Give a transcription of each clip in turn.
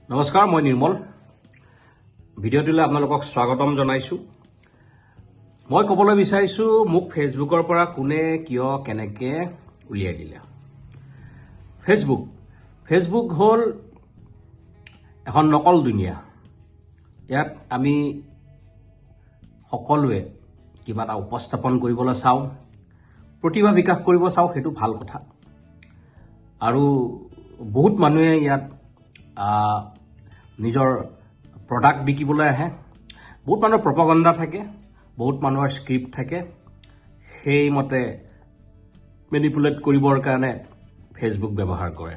নমস্কাৰ, মই নিৰ্মল। ভিডিঅ'টোলৈ আপোনালোকক স্বাগতম জনাইছোঁ। মই ক'বলৈ বিচাৰিছোঁ, মোক ফেচবুকৰ পৰা কোনে কিয় কেনেকৈ উলিয়াই দিলে। ফেচবুক হ'ল এখন নকল দুনিয়া। ইয়াত আমি সকলোৱে কিবা এটা উপস্থাপন কৰিবলৈ চাওঁ, প্ৰতিভা বিকাশ কৰিব চাওঁ, সেইটো ভাল কথা। আৰু বহুত মানুহে ইয়াত নিজৰ প্ৰডাক্ট বিকিবলৈ আহে। বহুত মানুহৰ প্ৰপাগাণ্ডা থাকে, বহুত মানুহৰ স্ক্ৰিপ্ট থাকে, সেইমতে মেনিপুলেট কৰিবৰ কাৰণে ফেচবুক ব্যৱহাৰ কৰে।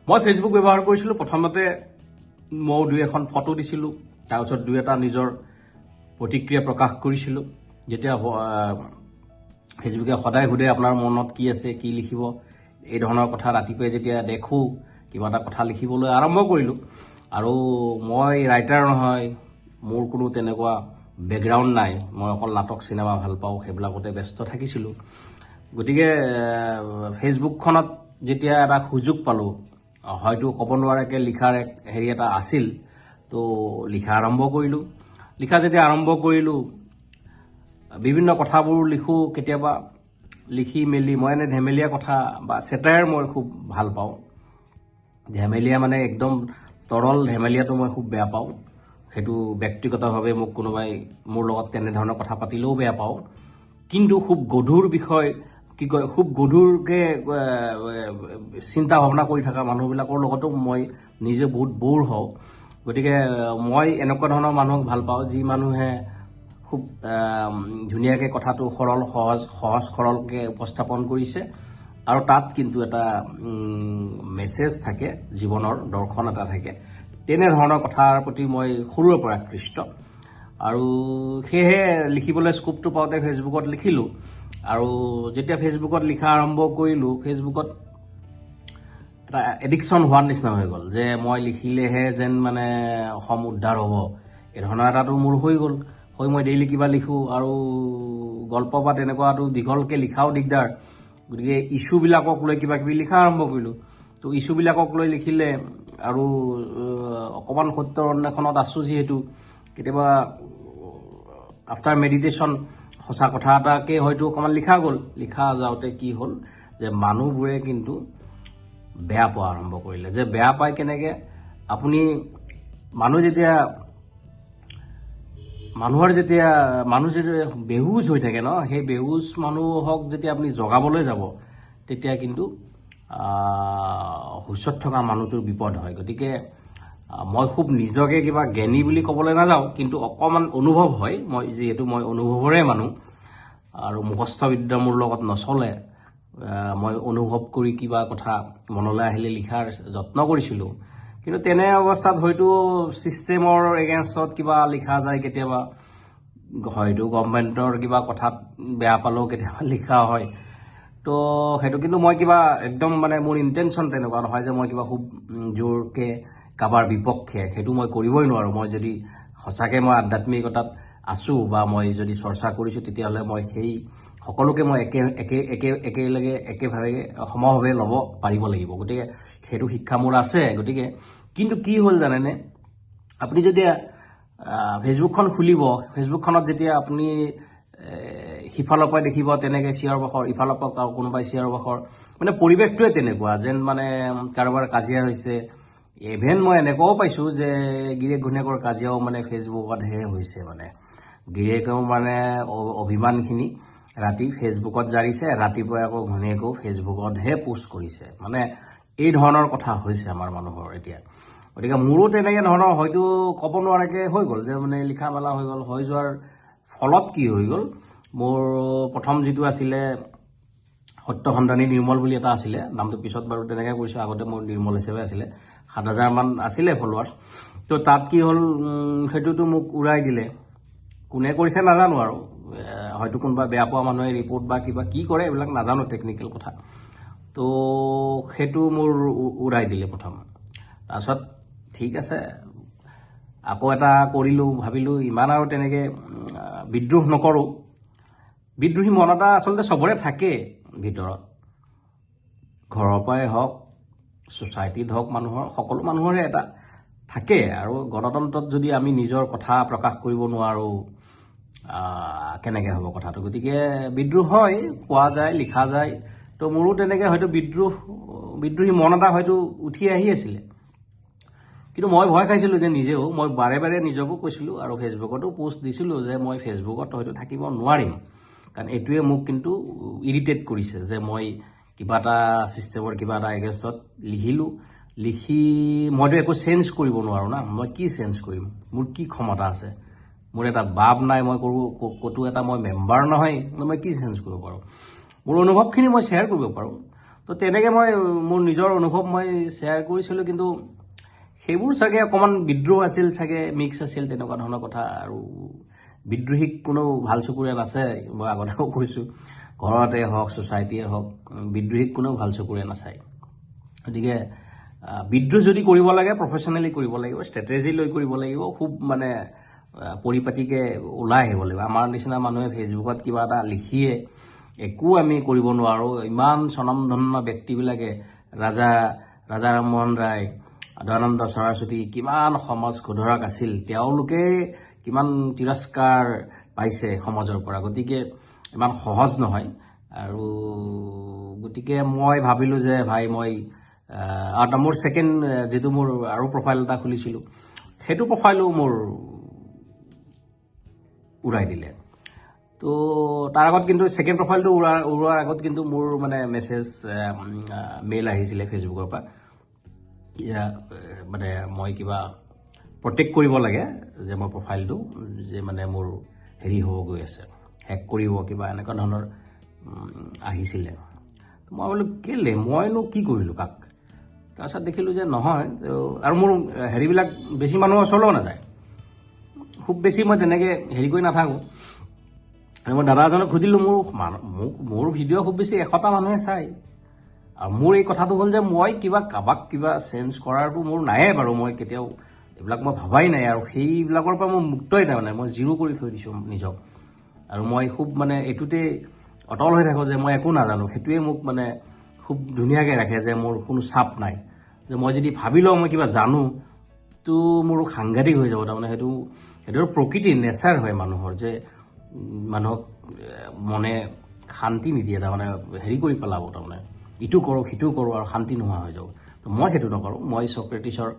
মই ফেচবুক ব্যৱহাৰ কৰিছিলোঁ। প্ৰথমতে মই দুই এখন ফটো দিছিলোঁ, তাৰপিছত দুই এটা নিজৰ প্ৰতিক্ৰিয়া প্ৰকাশ কৰিছিলোঁ। যেতিয়া ফেচবুকে সদায় সোধে আপোনাৰ মনত কি আছে, কি লিখিব, এই ধৰণৰ কথা ৰাতিপুৱাই যেতিয়া দেখোঁ কিবা এটা কথা লিখিবলৈ আৰম্ভ কৰিলোঁ। আৰু মই ৰাইটাৰ নহয়, মোৰ কোনো তেনেকুৱা বেকগ্ৰাউণ্ড নাই, মই অকল নাটক চিনেমা ভাল পাওঁ, সেইবিলাকতে ব্যস্ত থাকিছিলোঁ। গতিকে ফেচবুকখনত যেতিয়া এটা সুযোগ পালোঁ, হয়তো ক'ব নোৱাৰাকৈ লিখাৰ এক হেৰি এটা আছিল, তো লিখা আৰম্ভ কৰিলোঁ। লিখা যেতিয়া আৰম্ভ কৰিলোঁ, বিভিন্ন কথাবোৰ লিখোঁ। কেতিয়াবা লিখি মেলি মই এনে ধেমেলীয়া কথা বা চেটায়াৰ মই খুব ভাল পাওঁ। ধেমেলীয়া মানে একদম তৰল ধেমেলীয়াটো মই খুব বেয়া পাওঁ। সেইটো ব্যক্তিগতভাৱে মোক কোনোবাই মোৰ লগত তেনেধৰণৰ কথা পাতিলেও বেয়া পাওঁ। কিন্তু খুব গধুৰ বিষয়, খুব গধুৰকৈ চিন্তা ভাৱনা কৰি থকা মানুহবিলাকৰ লগতো মই নিজে বহুত ব'ৰ হওঁ। গতিকে মই এনেকুৱা ধৰণৰ মানুহক ভাল পাওঁ, যি মানুহে খুব ধুনীয়াকৈ কথাটো সহজ সৰলকৈ উপস্থাপন কৰিছে, আৰু তাত কিন্তু এটা মেছেজ থাকে, জীৱনৰ দৰ্শন এটা থাকে। তেনেধৰণৰ কথাৰ প্ৰতি মই সৰুৰে পৰা আকৃষ্ট, আৰু সেয়েহে লিখিবলৈ স্কোপটো পাওঁতে ফেচবুকত লিখিলোঁ। আৰু যেতিয়া ফেচবুকত লিখা আৰম্ভ কৰিলোঁ, ফেচবুকত এটা এডিকশ্যন হোৱাৰ নিচিনা হৈ গ'ল, যে মই লিখিলেহে যেন মানে অসম উদ্ধাৰ হ'ব, এই ধৰণৰ এটাটো মোৰ হৈ গ'ল। মই ডেইলি কিবা লিখোঁ, আৰু গল্প বা তেনেকুৱাটো দীঘলকৈ লিখাও দিগদাৰ। গতিকে ইছ্যুবিলাকক লৈ কিবা কিবি লিখা আৰম্ভ কৰিলোঁ। তো ইছ্যুবিলাকক লৈ লিখিলে, আৰু অকণমান সত্যৰ অন্বেষণত আছোঁ যিহেতু, কেতিয়াবা আফটাৰ মেডিটেশ্যন সঁচা কথা এটাকে হয়তো অকণমান লিখা গ'ল। লিখা যাওঁতে কি হ'ল, যে মানুহবোৰে কিন্তু বেয়া পোৱা আৰম্ভ কৰিলে। যে বেয়া পায় কেনেকৈ, মানুহ যেতিয়া বেহুচ হৈ থাকে ন, সেই বেহুচ মানুহক যেতিয়া আপুনি জগাবলৈ যাব, তেতিয়া কিন্তু হুঁচত থকা মানুহটোৰ বিপদ হয়। গতিকে মই খুব নিজকে কিবা জ্ঞানী বুলি ক'বলৈ নাযাওঁ, কিন্তু অকণমান অনুভৱ হয়। যিহেতু মই অনুভৱৰে মানুহ, আৰু মুখস্থ বিদ্যা মোৰ লগত নচলে, মই অনুভৱ কৰি কিবা কথা মনলৈ আহিলে লিখাৰ যত্ন কৰিছিলোঁ। কিন্তু তেনে অৱস্থাত হয়তো ছিষ্টেমৰ এগেইনষ্টত কিবা লিখা যায়, কেতিয়াবা হয়তো গভৰ্ণমেণ্টৰ কিবা কথাত বেয়া পালেও কেতিয়াবা লিখা হয়। তো সেইটো কিন্তু মই কিবা একদম মানে মোৰ ইণ্টেনশ্যন তেনেকুৱা নহয় যে মই কিবা খুব জোৰকৈ কাৰোবাৰ বিপক্ষে, সেইটো মই কৰিবই নোৱাৰোঁ। মই যদি সঁচাকৈ মই আধ্যাত্মিকতাত আছোঁ বা মই যদি চৰ্চা কৰিছোঁ, তেতিয়াহ'লে মই সেই সকলোকে মই একেভাৱে সমভাৱে ল'ব পাৰিব লাগিব। গতিকে সেইটো শিক্ষা মোৰ আছে। গতিকে কিন্তু কি হ'ল জানেনে, আপুনি যেতিয়া ফেচবুকখন খুলিব, ফেচবুকখনত যেতিয়া আপুনি সিফালৰ পৰা দেখিব তেনেকৈ চিঞৰ বাখৰ, ইফালৰ পৰা কোনোবাই চিঞৰ বাখৰ, মানে পৰিৱেশটোৱে তেনেকুৱা যেন মানে কাৰোবাৰ কাজিয়া হৈছে। ইভেন মই এনেকুৱাও পাইছোঁ যে গিৰিয়েক ঘৈণীয়েকৰ কাজিয়াও মানে ফেচবুকতহে হৈছে। মানে গিৰিয়েকেও মানে অভিমানখিনি ৰাতি ফেচবুকত জাৰিছে, ৰাতিপুৱাই আকৌ ঘৈণীয়েকেও ফেচবুকতহে পোষ্ট কৰিছে। মানে এই ধৰণৰ কথা হৈছে আমাৰ মানুহৰ এতিয়া। গতিকে মোৰো তেনেকৈ ধৰণৰ হয়তো ক'ব নোৱাৰাকৈ হৈ গ'ল, যে মানে লিখা মেলা হৈ গ'ল। হৈ যোৱাৰ ফলত কি হৈ গ'ল, মোৰ প্ৰথম যিটো আছিলে সত্য সন্ধানী নিৰ্মল বুলি এটা আছিলে, নামটো পিছত বাৰু তেনেকৈ কৰিছোঁ, আগতে মোৰ নিৰ্মল হিচাপে আছিলে। 7,000 মান আছিলে ফলোৱাৰ্ছ। তো তাত কি হ'ল, সেইটোতো মোক উৰাই দিলে। কোনে কৰিছে নাজানো, আৰু হয়তো কোনোবা বেয়া পোৱা মানুহে ৰিপৰ্ট বা কিবা কি কৰে, এইবিলাক নাজানো টেকনিকেল কথা। তো সেইটো মোৰ উৰাই দিলে প্ৰথম। তাৰপিছত ঠিক আছে, আকৌ এটা কৰিলোঁ, ভাবিলোঁ ইমান আৰু তেনেকৈ বিদ্ৰোহ নকৰোঁ। বিদ্ৰোহী মন এটা আচলতে চবৰে থাকে ভিতৰত, ঘৰৰ পৰাই হওক, ছ'চাইটিত হওক, সকলো মানুহৰে এটা থাকে আৰু গণতন্ত্ৰত যদি আমি নিজৰ কথা প্ৰকাশ কৰিব নোৱাৰোঁ কেনেকৈ হ'ব কথাটো। গতিকে বিদ্ৰোহ হয়, কোৱা যায়, লিখা যায়। তো মোৰো তেনেকৈ হয়তো বিদ্ৰোহী মন এটা হয়তো উঠি আহি আছিলে, কিন্তু মই ভয় খাইছিলোঁ যে নিজেও, মই বাৰে বাৰে নিজকো কৈছিলোঁ আৰু ফেচবুকতো পোষ্ট দিছিলোঁ যে মই ফেচবুকত হয়তো থাকিব নোৱাৰিম, কাৰণ এইটোৱে মোক কিন্তু ইৰিটেট কৰিছে যে মই কিবা এটা ছিষ্টেমৰ কিবা এটা এগেইনষ্টত লিখি মইতো একো চেঞ্জ কৰিব নোৱাৰোঁ না। মই কি চেঞ্জ কৰিম? মোৰ কি ক্ষমতা আছে? মোৰ এটা বাপ নাই, মই ক'তো এটা মই মেম্বাৰ নহয়, মই কি চেঞ্জ কৰিব পাৰোঁ? মোৰ অনুভৱখিনি মই শ্বেয়াৰ কৰিব পাৰোঁ। তো তেনেকৈ মই মোৰ নিজৰ অনুভৱ মই শ্বেয়াৰ কৰিছিলোঁ, কিন্তু সেইবোৰ চাগে অকণমান বিদ্ৰোহ আছিল, চাগে মিক্স আছিল, তেনেকুৱা ধৰণৰ কথা। আৰু বিদ্ৰোহীক কোনো ভাল চকুৰে নাচায়, মই আগতেও কৈছোঁ, ঘৰতে হওক ছ'চাইটিয়ে হওক, বিদ্ৰোহীক কোনেও ভাল চকুৰে নাচায়। গতিকে বিদ্ৰোহ যদি কৰিব লাগে প্ৰফেশ্যনেলি কৰিব লাগিব, ষ্ট্ৰেটেজি লৈ কৰিব লাগিব, খুব মানে পৰিপাটিকৈ ওলাই আহিব লাগিব। আমাৰ নিচিনা মানুহে ফেচবুকত কিবা এটা লিখিয়ে একো আমি কৰিব নোৱাৰোঁ। ইমান স্বনামধন্য ব্যক্তিবিলাকে ৰাজা ৰামমোহন ৰায়, দয়ানন্দ সৰস্বতী কিমান সমাজ সুধাৰক আছিল, তেওঁলোকে কিমান তিৰস্কাৰ পাইছে সমাজৰ পৰা। গতিকে ইমান সহজ নহয়। আৰু গতিকে মই ভাবিলোঁ যে ভাই মই আৰু মোৰ ছেকেণ্ড যিটো মোৰ আৰু প্ৰফাইল এটা খুলিছিলোঁ, সেইটো প্ৰফাইলো মোৰ উৰাই দিলে। তো তাৰ আগত কিন্তু ছেকেণ্ড প্ৰফাইলটো উৰোৱাৰ আগত কিন্তু মোৰ মানে মেইল আহিছিলে ফেচবুকৰ পৰা, মানে মই কিবা প্ৰটেক্ট কৰিব লাগে যে মোৰ প্ৰফাইলটো যে মানে মোৰ হেৰি হ'ব গৈ আছে, হেক কৰিব কিবা এনেকুৱা ধৰণৰ আহিছিলে। মই বোলো কেলে, মইনো কি কৰিলোঁ কাক? তাৰপিছত দেখিলোঁ যে নহয়, আৰু মোৰ হেৰিবিলাক বেছি মানুহৰ ওচৰলৈও নাযায়, খুব বেছি মই তেনেকৈ হেৰি কৰি নাথাকোঁ। আৰু মই দাদা এজনক সুধিলোঁ, মোৰ ভিডিঅ' খুব বেছি 100টা মানুহে চায়, আৰু মোৰ এই কথাটো হ'ল যে মই কাৰোবাক কিবা চেঞ্জ কৰাৰটো মোৰ নায়ে বাৰু, মই কেতিয়াও এইবিলাক মই ভাবাই নাই, আৰু সেইবিলাকৰ পৰা মই মুক্তই নাই, মানে মই জিৰ' কৰি থৈ দিছোঁ নিজক। আৰু মই খুব মানে এইটোতে অটল হৈ থাকোঁ যে মই একো নাজানো, সেইটোৱে মোক মানে খুব ধুনীয়াকৈ ৰাখে যে মোৰ কোনো চাপ নাই। যে মই যদি ভাবি লওঁ মই কিবা জানো, তো মোৰ সাংঘাতিক হৈ যাব। তাৰমানে সেইটো প্ৰকৃতি, নেচাৰ হয় মানুহৰ, যে মানুহক মনে শান্তি নিদিয়ে, তাৰমানে হেৰি কৰি পেলাব, তাৰমানে ইটো কৰোঁ সিটো কৰোঁ আৰু শান্তি নোহোৱা হৈ যাব। তো মই সেইটো নকৰোঁ। মই ছক্ৰেটিছৰ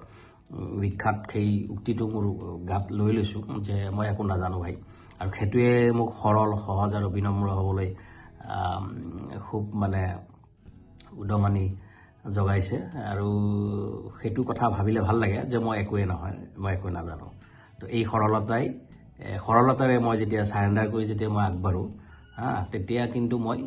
বিখ্যাত সেই উক্তিটো মোৰ গাত লৈ লৈছোঁ যে মই একো নাজানো ভাই, আৰু সেইটোৱে মোক সৰল, সহজ আৰু বিনম্ৰ হ'বলৈ খুব মানে উদঙনি জগাইছে। আৰু সেইটো কথা ভাবিলে ভাল লাগে যে মই একোৱেই নহয়, মই একোৱে নাজানো। তো এই সৰলতাৰে মই যেতিয়া চাৰেণ্ডাৰ কৰি যেতিয়া মই আগবাঢ়োঁ, তেতিয়া কিন্তু মই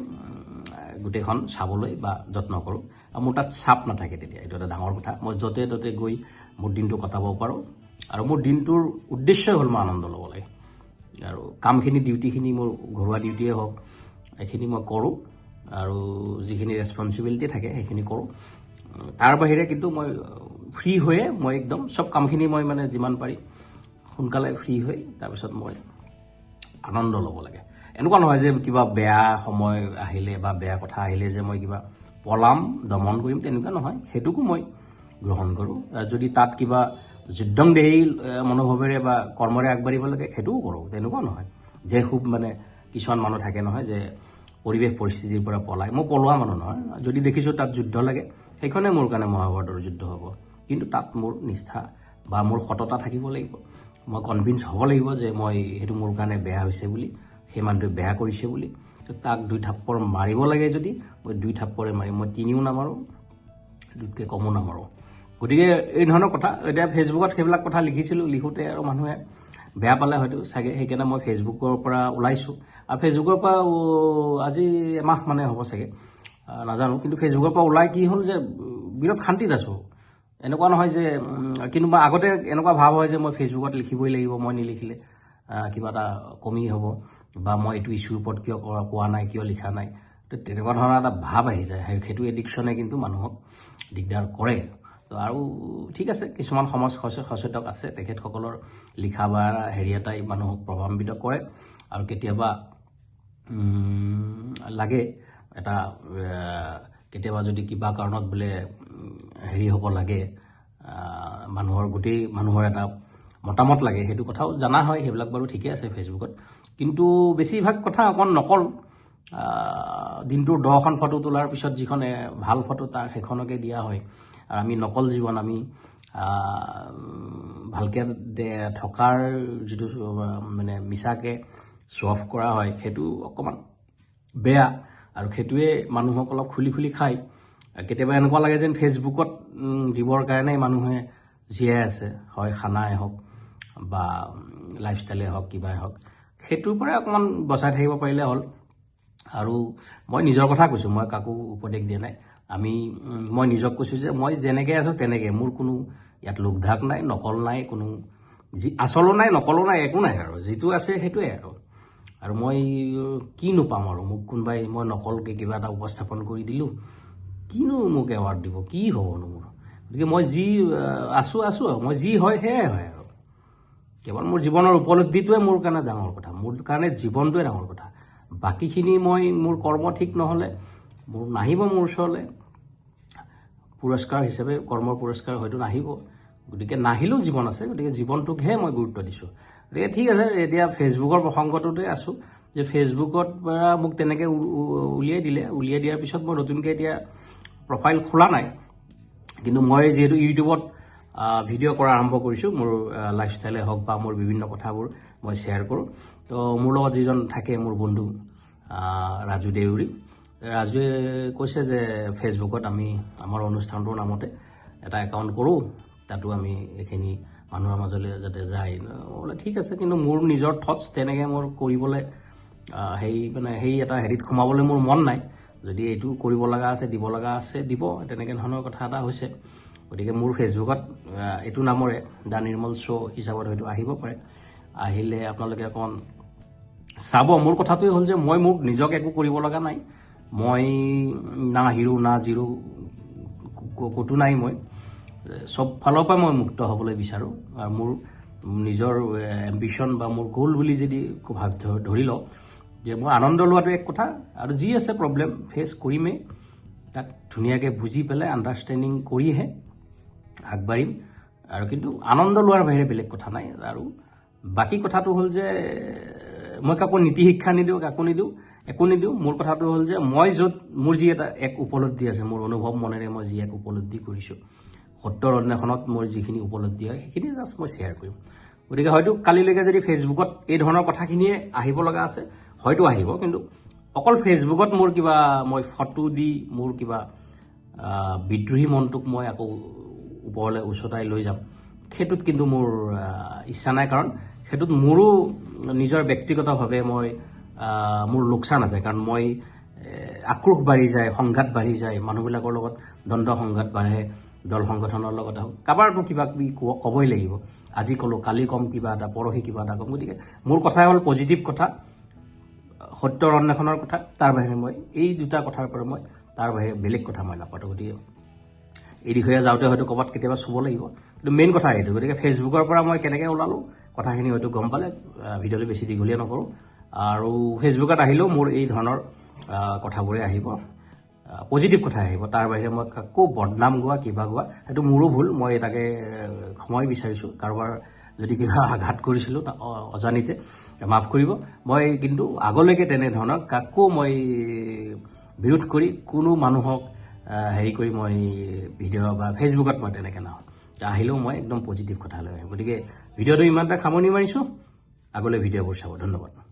গোটেইখন চাবলৈ বা যত্ন কৰোঁ, আৰু মোৰ তাত চাপ নাথাকে তেতিয়া। এইটো এটা ডাঙৰ কথা। মই য'তে ত'তে গৈ মোৰ দিনটো কটাব পাৰোঁ, আৰু মোৰ দিনটোৰ উদ্দেশ্যই হ'ল মই আনন্দ ল'ব লাগে। আৰু কামখিনি, ডিউটিখিনি, মোৰ ঘৰুৱা ডিউটিয়ে হওক, এইখিনি মই কৰোঁ, আৰু যিখিনি ৰেছপনচিবিলিটি থাকে সেইখিনি কৰোঁ। তাৰ বাহিৰে কিন্তু মই ফ্ৰী হৈয়ে মই একদম চব কামখিনি মই মানে যিমান পাৰি সোনকালে ফ্ৰী হৈ তাৰপিছত মই আনন্দ ল'ব লাগে। এনেকুৱা নহয় যে কিবা বেয়া সময় আহিলে বা বেয়া কথা আহিলে যে মই কিবা পলাম, দমন কৰিম, তেনেকুৱা নহয়। সেইটোকো মই গ্ৰহণ কৰোঁ। যদি তাত কিবা যুদ্ধংদেহী মনোভাৱেৰে বা কৰ্মৰে আগবাঢ়িব লাগে, সেইটোও কৰোঁ, তেনেকুৱাও নহয় যে খুব মানে কিছুমান মানুহ থাকে নহয় যে পৰিৱেশ পৰিস্থিতিৰ পৰা পলায়। মই পলোৱা মানুহ নহয়। যদি দেখিছোঁ তাত যুদ্ধ লাগে, সেইখনে মোৰ কাৰণে মহাভাৰতৰ যুদ্ধ হ'ব, কিন্তু তাত মোৰ নিষ্ঠা বা মোৰ সততা থাকিব লাগিব। মই কনভিন্স হ'ব লাগিব যে সেইটো মোৰ কাৰণে বেয়া হৈছে বুলি, সেই মানুহটোৱে বেয়া কৰিছে বুলি। তাক 2 থাপ্পৰ মাৰিব লাগে যদি মই 2 থাপ্পৰে মাৰিম, মই 3ও নামাৰোঁ, 2তকৈ কমো নামাৰোঁ। গতিকে এই ধৰণৰ কথা। এতিয়া ফেচবুকত সেইবিলাক কথা লিখোঁতে আৰু মানুহে বেয়া পালে হয়তো চাগে, সেইকাৰণে মই ফেচবুকৰ পৰা ওলাইছোঁ। আৰু ফেচবুকৰ পৰা আজি এমাহ মানে হ'ব চাগে, নাজানো, কিন্তু ফেচবুকৰ পৰা ওলাই কি হ'ল যে বিৰাট শান্তিত আছোঁ। এনেকুৱা নহয় যে কিন্তু মই আগতে এনেকুৱা ভাৱ হয় যে মই ফেচবুকত লিখিবই লাগিব, মই নিলিখিলে কিবা এটা কমি হ'ব, বা মই এইটো ইছ্যুৰ ওপৰত কিয় কোৱা নাই, কিয় লিখা নাই, তো তেনেকুৱা ধৰণৰ এটা ভাৱ আহি যায়। সেইটো এডিকশ্যনে কিন্তু মানুহক দিগদাৰ কৰে। তো আৰু ঠিক আছে, কিছুমান সমাজ সচেতক আছে, তেখেতসকলৰ লিখা বা হেৰি এটাই মানুহক প্ৰভাৱান্বিত কৰে। আৰু কেতিয়াবা লাগে কেতিয়াবা যদি কিবা কাৰণত বোলে হেৰি হ'ব লাগে, গোটেই মানুহৰ এটা মতামত লাগে, সেইটো কথাও জনা হয়, সেইবিলাক বাৰু ঠিকে আছে ফেচবুকত। কিন্তু বেছিভাগ কথা অকণ নকল, দিনটোৰ 10খন ফটো তোলাৰ পিছত যিখন ভাল ফটো তাৰ সেইখনকে দিয়া হয়। আৰু আমি নকল জীৱন, আমি ভালকৈ থকাৰ যিটো মানে মিছাকৈ শ্ব' অফ কৰা হয়, সেইটো অকণমান বেয়া। আৰু সেইটোৱে মানুহক অলপ খুলি খুলি খায়। কেতিয়াবা এনেকুৱা লাগে যেন ফেচবুকত দিবৰ কাৰণে মানুহে জীয়াই আছে, হয় খানাই হওক বা লাইফষ্টাইলেই হওক, কিবাই হওক, সেইটোৰ পৰাই অকণমান বচাই থাকিব পাৰিলে হ'ল। আৰু মই নিজৰ কথা কৈছোঁ, মই কাকো উপদেশ দিয়া নাই। মই নিজক কৈছোঁ যে মই যেনেকৈ আছোঁ তেনেকৈ, মোৰ কোনো ইয়াত লোকধাক নাই, নকল নাই, কোনো আচলো নাই, নকলো নাই, একো নাই। আৰু যিটো আছে সেইটোৱে। আৰু মই কিনো পাম আৰু, মোক কোনোবাই মই নকলকৈ কিবা এটা উপস্থাপন কৰি দিলোঁ, কিনো মোক এৱাৰ্ড দিব, কি হ'বনো মোৰ? গতিকে মই যি আছোঁ আৰু মই যি হয় সেয়াই হয়। আৰু কেৱল মোৰ জীৱনৰ উপলব্ধিটোৱে মোৰ কাৰণে ডাঙৰ কথা, মোৰ কাৰণে জীৱনটোৱে ডাঙৰ কথা। বাকীখিনি মোৰ কৰ্ম ঠিক নহ'লে মোৰ নাহিব মোৰ ওচৰলৈ পুৰস্কাৰ হিচাপে, কৰ্মৰ পুৰস্কাৰ হয়তো নাহিব। গতিকে নাহিলেও জীৱন আছে, গতিকে জীৱনটোকহে মই গুৰুত্ব দিছোঁ। গতিকে ঠিক আছে, এতিয়া ফেচবুকৰ প্ৰসংগটোতে আছোঁ যে ফেচবুকত পৰা মোক তেনেকৈ উলিয়াই দিয়াৰ পিছত মই নতুনকৈ এতিয়া প্ৰফাইল খোলা নাই। কিন্তু মই যিহেতু ইউটিউবত ভিডিঅ' কৰা আৰম্ভ কৰিছোঁ, মোৰ লাইফষ্টাইলে হওক বা মোৰ বিভিন্ন কথাবোৰ মই শ্বেয়াৰ কৰোঁ। তো মোৰ লগত যিজন থাকে মোৰ বন্ধু ৰাজু দেউৰী, ৰাজুৱে কৈছে যে ফেচবুকত আমি আমাৰ অনুষ্ঠানটোৰ নামতে এটা একাউণ্ট কৰোঁ, তাতো আমি এইখিনি মানুহৰ মাজলৈ যাতে যায়। বোলে ঠিক আছে, কিন্তু মোৰ নিজৰ থটছ তেনেকৈ মোৰ কৰিবলৈ সেই এটা হেৰিত সোমাবলৈ মোৰ মন নাই। যদি এইটো কৰিব লগা আছে, দিব লগা আছে, দিব, তেনেকৈ ধৰণৰ কথা এটা হৈছে। গতিকে মোৰ ফেচবুকত এইটো নামৰে দ্য নিৰ্মল শ্ব' হিচাপত হয়তো আহিব পাৰে। আহিলে আপোনালোকে অকণমান চাব। মোৰ কথাটোৱে হ'ল যে মোক নিজক একো কৰিব লগা নাই। মই না হিৰো না জিৰো ক'তো নাই। মই চব ফালৰ পৰা মই মুক্ত হ'বলৈ বিচাৰোঁ। আৰু মোৰ নিজৰ এম্বিশ্যন বা মোৰ গ'ল বুলি যদি ধৰি লওঁ যে মই আনন্দ লোৱাটো এক কথা, আৰু যি আছে প্ৰব্লেম ফেচ কৰিমেই, তাক ধুনীয়াকৈ বুজি পেলাই আণ্ডাৰষ্টেণ্ডিং কৰিহে আগবাঢ়িম। আৰু কিন্তু আনন্দ লোৱাৰ বাহিৰে বেলেগ কথা নাই। আৰু বাকী কথাটো হ'ল যে মই কাকো নীতি শিক্ষা নিদিওঁ, একো নিদিওঁ। মোৰ কথাটো হ'ল যে মই য'ত মোৰ যি এক উপলব্ধি আছে, মোৰ অনুভৱ মনেৰে মই যি এক উপলব্ধি কৰিছোঁ, সত্যৰ অন্বেষণত মোৰ যিখিনি উপলব্ধি হয় সেইখিনি জাষ্ট মই শ্বেয়াৰ কৰিম। গতিকে হয়তো কালিলৈকে যদি ফেচবুকত এই ধৰণৰ কথাখিনিয়ে আহিব লগা আছে, হয়তো আহিব। কিন্তু অকল ফেচবুকত মোৰ কিবা মই ফটো দি মোৰ কিবা বিদ্ৰোহী মনটোক মই আকৌ ওপৰলৈ উচতাই লৈ যাম, সেইটোত কিন্তু মোৰ ইচ্ছা নাই। কাৰণ সেইটোত মোৰো নিজৰ ব্যক্তিগতভাৱে মোৰ লোকচান আছে। কাৰণ মই আক্ৰোশ বাঢ়ি যায়, সংঘাত বাঢ়ি যায়, মানুহবিলাকৰ লগত দ্বন্দ্ব সংঘাত বাঢ়ে, দল সংগঠনৰ লগতে হওক, কাৰোবাৰতো কিবা কিবি ক'বই লাগিব। আজি ক'লোঁ, কালি ক'ম কিবা এটা, পৰহি কিবা এটা ক'ম। গতিকে মোৰ কথাই হ'ল পজিটিভ কথা, সত্যৰ অন্বেষণৰ কথা। তাৰ বাহিৰে মই এই দুটা কথাৰ পৰা তাৰ বাহিৰে বেলেগ কথা মই নাপাতো। গতিকে এই দিশে যাওঁতে হয়তো ক'ৰবাত কেতিয়াবা চুব লাগিব, কিন্তু মেইন কথা এইটো। গতিকে ফেচবুকৰ পৰা মই কেনেকৈ ওলালোঁ কথাখিনি হয়তো গম পালে। ভিডিঅ'টো বেছি দীঘলীয়া নকৰোঁ। আৰু ফেচবুকত আহিলেও মোৰ এই ধৰণৰ কথাবোৰে আহিব, পজিটিভ কথাই আহিব। তাৰ বাহিৰে মই কাকো বদনাম গোৱা, কিবা গোৱা, সেইটো মোৰো ভুল। মই তাকে সময় বিচাৰিছোঁ। কাৰোবাৰ যদি কিবা আঘাত কৰিছিলোঁ অজানিতে মাফ কৰিব। মই কিন্তু আগলৈকে তেনেধৰণৰ কাকো মই বিৰোধ কৰি কোনো মানুহক হেৰি কৰি মই ভিডিঅ' বা ফেচবুকত মই তেনেকৈ নাহোঁ। আহিলেও মই একদম পজিটিভ কথা লৈ আহিম। গতিকে ভিডিঅ'টো ইমানটা সামৰণি মাৰিছোঁ। আগলৈ ভিডিঅ'বোৰ চাব। ধন্যবাদ।